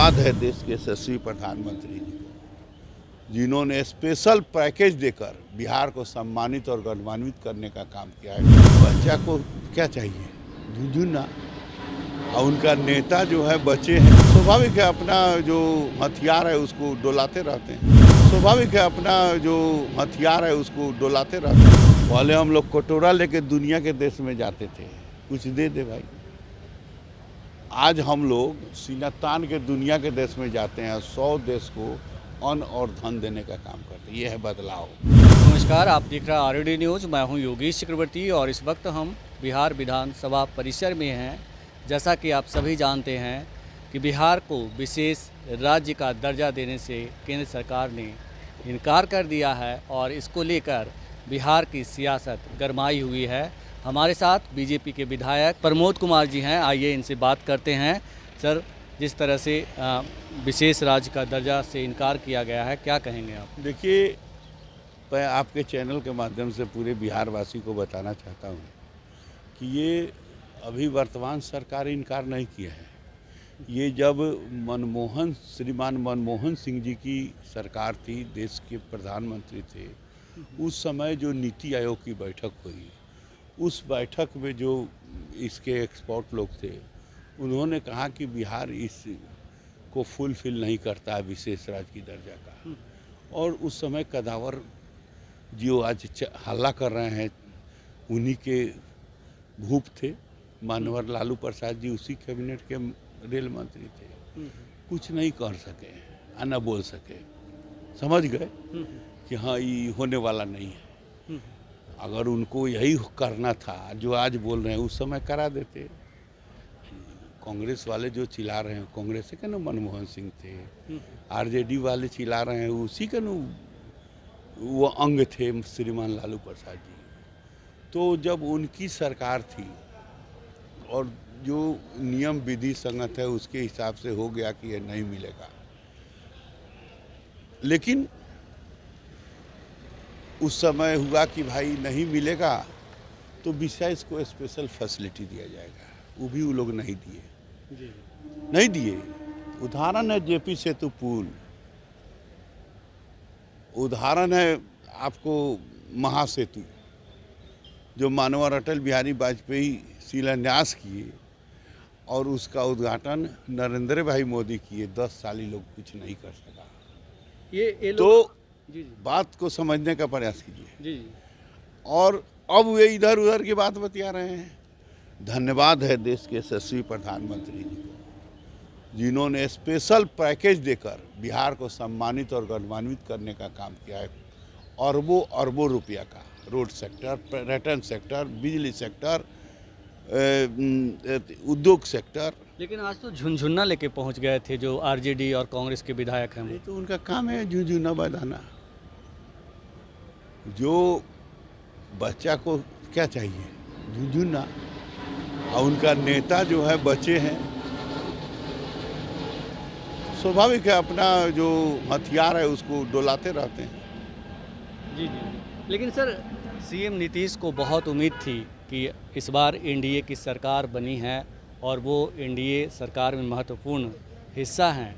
धन्यवाद है देश के यशस्वी प्रधानमंत्री जी को, जिन्होंने स्पेशल पैकेज देकर बिहार को सम्मानित और गौरवान्वित करने का काम किया है। बच्चा को क्या चाहिए, झुंझुना, और उनका नेता जो है बच्चे हैं। स्वाभाविक है, अपना जो हथियार है उसको डोलाते रहते हैं। स्वाभाविक है, अपना जो हथियार है उसको डोलाते रहते हैं। पहले हम लोग कटोरा लेके दुनिया के देश में जाते थे, कुछ दे दे भाई। आज हम लोग सीना तान के दुनिया के देश में जाते हैं, 100 देश को अन्न और धन देने का काम करते हैं। ये है बदलाव। नमस्कार, आप देख रहे हैं आरडी न्यूज़। मैं हूं योगेश चक्रवर्ती और इस वक्त हम बिहार विधानसभा परिसर में हैं। जैसा कि आप सभी जानते हैं कि बिहार को विशेष राज्य का दर्जा देने से केंद्र सरकार ने इनकार कर दिया है और इसको लेकर बिहार की सियासत गरमाई हुई है। हमारे साथ बीजेपी के विधायक प्रमोद कुमार जी हैं, आइए इनसे बात करते हैं। सर, जिस तरह से विशेष राज्य का दर्जा से इनकार किया गया है, क्या कहेंगे आप? देखिए, मैं आपके चैनल के माध्यम से पूरे बिहार वासी को बताना चाहता हूँ कि ये अभी वर्तमान सरकार इनकार नहीं किया है। ये जब श्रीमान मनमोहन सिंह जी की सरकार थी, देश के प्रधानमंत्री थे, उस समय जो नीति आयोग की बैठक हुई, उस बैठक में जो इसके एक्सपर्ट लोग थे, उन्होंने कहा कि बिहार इस को फुलफिल नहीं करता है विशेष राज्य की दर्जा का। और उस समय कदावर जो आज हल्ला कर रहे हैं, उन्हीं के भूप थे। मानवर लालू प्रसाद जी उसी कैबिनेट के रेल मंत्री थे। कुछ नहीं कर सके, न बोल सके, समझ गए कि हाँ, ये होने वाला नहीं है। अगर उनको यही करना था जो आज बोल रहे हैं, उस समय करा देते। कांग्रेस वाले जो चिल्ला रहे हैं, कांग्रेस के ना मनमोहन सिंह थे। आरजेडी वाले चिल्ला रहे हैं, उसी के ना वो अंग थे श्रीमान लालू प्रसाद जी। तो जब उनकी सरकार थी और जो नियम विधि संगत है उसके हिसाब से हो गया कि ये नहीं मिलेगा, लेकिन उस समय हुआ कि भाई नहीं मिलेगा तो विशेष को स्पेशल फैसिलिटी दिया जाएगा। वो भी वो लोग नहीं दिए जी। नहीं दिए। उदाहरण है जेपी सेतु पुल, उदाहरण है आपको महासेतु, जो मानवर अटल बिहारी वाजपेयी शिलान्यास किए और उसका उद्घाटन नरेंद्र भाई मोदी किए। 10 साल ही लोग कुछ नहीं कर सका। ये तो जी। बात को समझने का प्रयास कीजिए जी। और अब वे इधर उधर की बात बतिया रहे हैं। धन्यवाद है देश के यशस्वी प्रधानमंत्री जी को, जिन्होंने स्पेशल पैकेज देकर बिहार को सम्मानित और गौरवान्वित करने का काम किया है। अरबों अरबों रुपया का रोड सेक्टर, पर्यटन सेक्टर, बिजली सेक्टर, उद्योग सेक्टर। लेकिन आज तो झुनझुना लेके पहुंच गए थे जो आरजेडी और कांग्रेस के विधायक हैं। तो उनका काम है झुनझुना बजाना। जो बच्चा को क्या चाहिए, झुनझुना, और उनका नेता जो है बच्चे हैं। स्वाभाविक है, अपना जो हथियार है उसको डोलाते रहते हैं। जी जी। लेकिन सर, सीएम नीतीश को बहुत उम्मीद थी कि इस बार एनडीए की सरकार बनी है और वो एनडीए सरकार में महत्वपूर्ण हिस्सा हैं।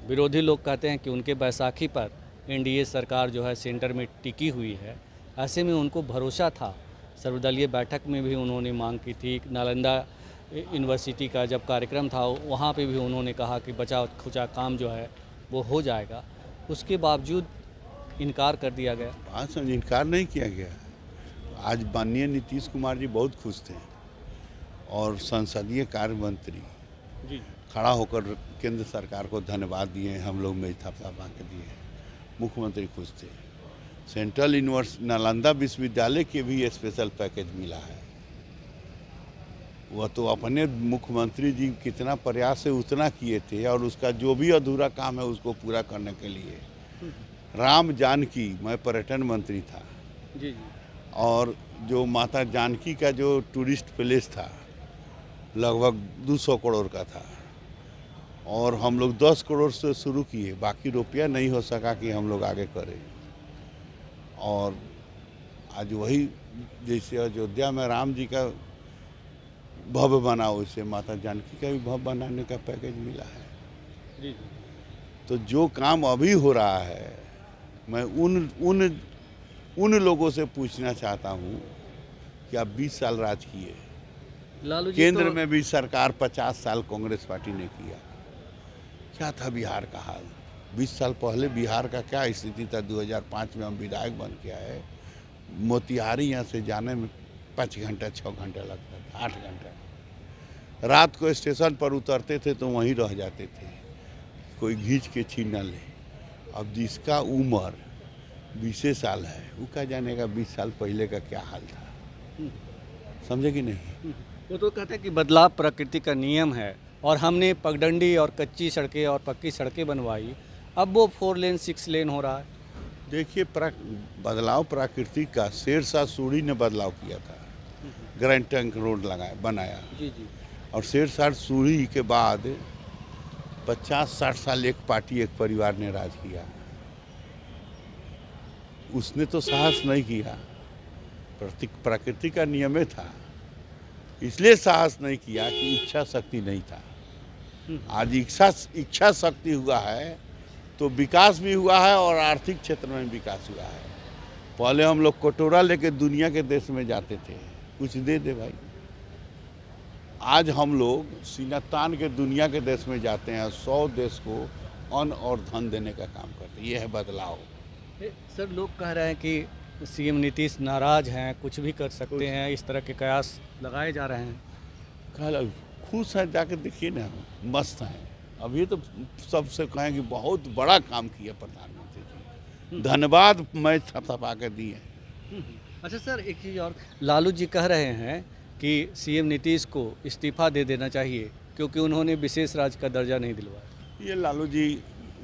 विरोधी लोग कहते हैं कि उनके बैसाखी पर एनडीए सरकार जो है सेंटर में टिकी हुई है। ऐसे में उनको भरोसा था। सर्वदलीय बैठक में भी उन्होंने मांग की थी। नालंदा यूनिवर्सिटी का जब कार्यक्रम था, वहाँ पे भी उन्होंने कहा कि बचा खुचा काम जो है वो हो जाएगा। उसके बावजूद इनकार कर दिया गया। बात समझ, इनकार नहीं किया गया। आज माननीय नीतीश कुमार जी बहुत खुश थे और संसदीय कार्य मंत्री जी खड़ा होकर केंद्र सरकार को धन्यवाद दिए। हम लोग में थपथपा के दिए। मुख्यमंत्री खुश थे। सेंट्रल यूनिवर्सिटी नालंदा विश्वविद्यालय के भी स्पेशल पैकेज मिला है। वह तो अपने मुख्यमंत्री जी कितना प्रयास है उतना किए थे, और उसका जो भी अधूरा काम है उसको पूरा करने के लिए राम जानकी, मैं पर्यटन मंत्री था जी। और जो माता जानकी का जो टूरिस्ट प्लेस था लगभग 200 करोड़ का था, और हम लोग 10 करोड़ से शुरू किए। बाकी रुपया नहीं हो सका कि हम लोग आगे करें। और आज वही जैसे अयोध्या में राम जी का भव्य बना, वैसे माता जानकी का भी भव्य बनाने का पैकेज मिला है। जी जी तो जो काम अभी हो रहा है, मैं उन लोगों से पूछना चाहता हूँ कि आप 20 साल राज किए, लालू जी केंद्र तो में भी सरकार 50 साल कांग्रेस पार्टी ने किया, क्या था बिहार का हाल? 20 साल पहले बिहार का क्या स्थिति था? 2005 में हम विधायक बन के आए, मोतिहारी यहाँ से जाने में 5 घंटा 6 घंटा लगता था, 8 घंटा। रात को स्टेशन पर उतरते थे तो वहीं रह जाते थे, कोई खींच के छीन न ले। अब जिसका उम्र 20 साल है, वो क्या जानेगा 20 साल पहले का क्या हाल था? समझे कि नहीं? वो तो कहते हैं कि बदलाव प्रकृति का नियम है, और हमने पगडंडी और कच्ची सड़कें और पक्की सड़कें बनवाई, अब वो 4 लेन 6 लेन हो रहा है। देखिए, बदलाव प्राकृतिक का शेरशाह सूरी ने बदलाव किया था, ग्रैंड ट्रंक रोड बनाया। जी जी और शेरशाह सूरी के बाद 50-60 साल एक पार्टी एक परिवार ने राज किया, उसने तो साहस नहीं किया। प्रकृति का नियम था, इसलिए साहस नहीं किया कि इच्छा शक्ति नहीं था। आज इच्छा शक्ति हुआ है तो विकास भी हुआ है और आर्थिक क्षेत्र में विकास हुआ है। पहले हम लोग कटोरा लेके दुनिया के देश में जाते थे, कुछ दे दे भाई। आज हम लोग सीना तान के दुनिया के देश में जाते हैं, 100 देश को अन्न और धन देने का काम करते हैं। ये है बदलाव। सर, लोग कह रहे हैं कि सीएम नीतीश नाराज हैं, कुछ भी कर सकते हैं, इस तरह के कयास लगाए जा रहे हैं। कल खुश हैं, जाके देखिए ना, मस्त हैं। अभी तो सबसे कहें कि बहुत बड़ा काम किया प्रधानमंत्री जी, धन्यवाद मैं थपथपा के दिए। अच्छा सर, एक चीज़ और, लालू जी कह रहे हैं कि सीएम नीतीश को इस्तीफा दे देना चाहिए क्योंकि उन्होंने विशेष राज्य का दर्जा नहीं दिलवाया। ये लालू जी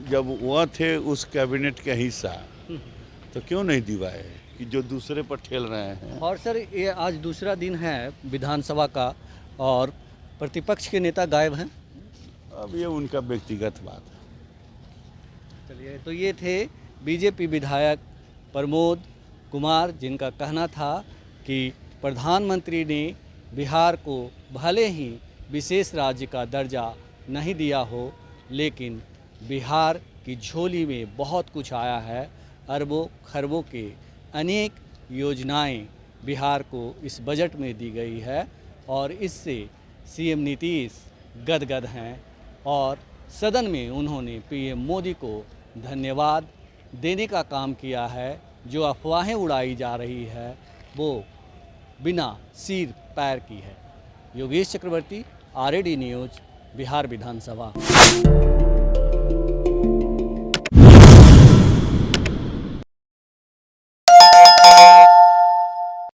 जब वह थे उस कैबिनेट का हिस्सा, तो क्यों नहीं दिवाए कि जो दूसरे पर ठेल रहे हैं। और सर, ये आज दूसरा दिन है विधानसभा का और प्रतिपक्ष के नेता गायब हैं। अब ये उनका व्यक्तिगत बात है। चलिए, तो ये थे बीजेपी विधायक प्रमोद कुमार, जिनका कहना था कि प्रधानमंत्री ने बिहार को भले ही विशेष राज्य का दर्जा नहीं दिया हो, लेकिन बिहार की झोली में बहुत कुछ आया है। अरबों खरबों के अनेक योजनाएं बिहार को इस बजट में दी गई है और इससे सीएम नीतीश गदगद हैं और सदन में उन्होंने पीएम मोदी को धन्यवाद देने का काम किया है। जो अफवाहें उड़ाई जा रही है वो बिना सिर पैर की है। योगेश चक्रवर्ती, RAD न्यूज़, बिहार विधानसभा।